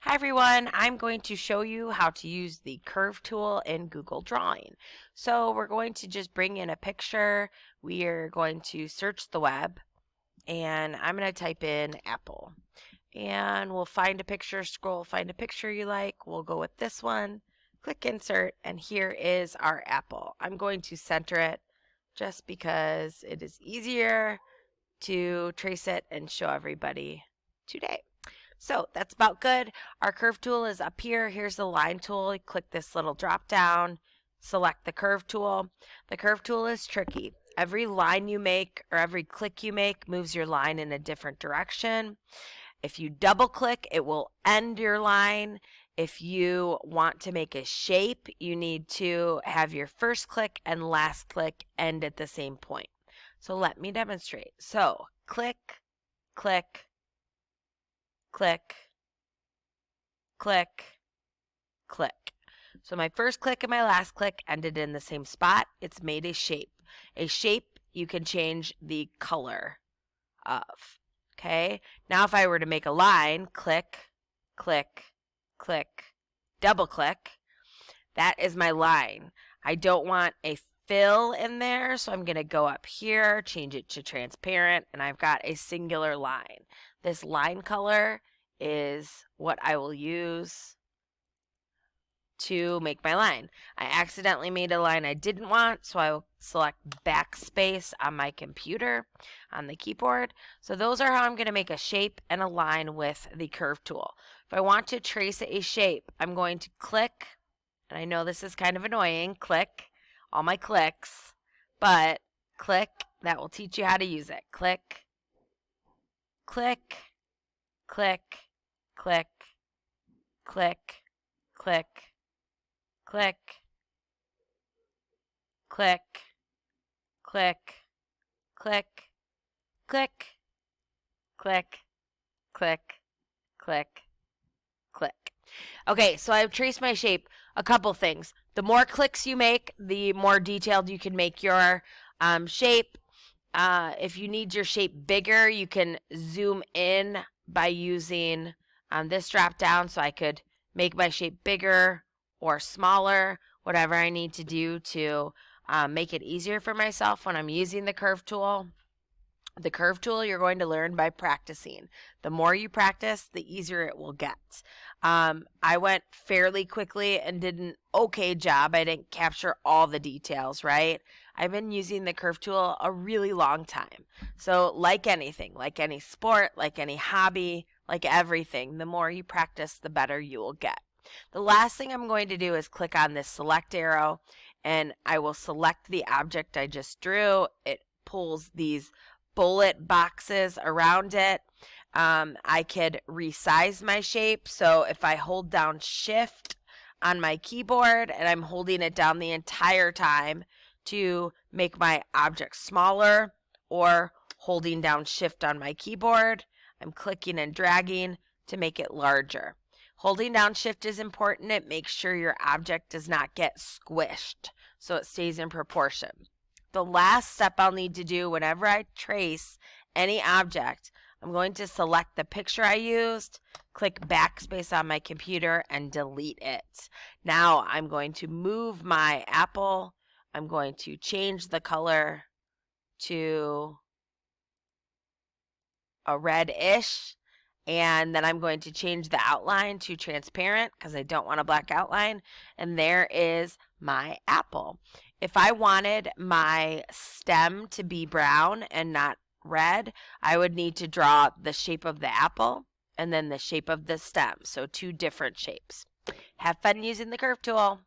Hi everyone, I'm going to show you how to use the curve tool in Google Drawing. So we're going to just bring in a picture. We are going to search the web and I'm going to type in apple. And we'll find a picture, scroll, find a picture you like. We'll go with this one, click insert, and here is our apple. I'm going to center it just because it is easier to trace it and show everybody today. So that's about good. Our curve tool is up here. Here's the line tool. You click this little drop down, select the curve tool. The curve tool is tricky. Every line you make or every click you make moves your line in a different direction. If you double click, it will end your line. If you want to make a shape, you need to have your first click and last click end at the same point. So let me demonstrate. So click, click, click, click, click. So my first click and my last click ended in the same spot. It's made a shape. A shape you can change the color of. Okay, now if I were to make a line, click, click, click, double click, that is my line. I don't want a fill in there, so I'm going to go up here, change it to transparent, and I've got a singular line. This line color is what I will use to make my line. I accidentally made a line I didn't want, so I will select backspace on my computer, on the keyboard. So those are how I'm going to make a shape and a line with the curve tool. If I want to trace a shape, I'm going to click, and I know this is kind of annoying, click, all my clicks, but click, that will teach you how to use it. Click, click, click, click, click, click, click, click, click, click, click, click, click, click, click. Okay, so I've traced my shape. A couple things. The more clicks you make, the more detailed you can make your shape. If you need your shape bigger, you can zoom in by using this drop down, so I could make my shape bigger or smaller, whatever I need to do to make it easier for myself when I'm using the curve tool. The curve tool you're going to learn by practicing. The more you practice, the easier it will get. I went fairly quickly and did an okay job. I didn't capture all the details, right? I've been using the curve tool a really long time. So like anything, like any sport, like any hobby, like everything, the more you practice, the better you will get. The last thing I'm going to do is click on this select arrow, and I will select the object I just drew. It pulls these bullet boxes around it. I could resize my shape. So if I hold down shift on my keyboard and I'm holding it down the entire time to make my object smaller, or holding down shift on my keyboard, I'm clicking and dragging to make it larger. Holding down shift is important. It makes sure your object does not get squished, so it stays in proportion. The last step I'll need to do whenever I trace any object, I'm going to select the picture I used, click backspace on my computer, and delete it. Now I'm going to move my apple. I'm going to change the color to a reddish, and then I'm going to change the outline to transparent because I don't want a black outline, and there is my apple. If I wanted my stem to be brown and not red, I would need to draw the shape of the apple and then the shape of the stem, so two different shapes. Have fun using the curve tool.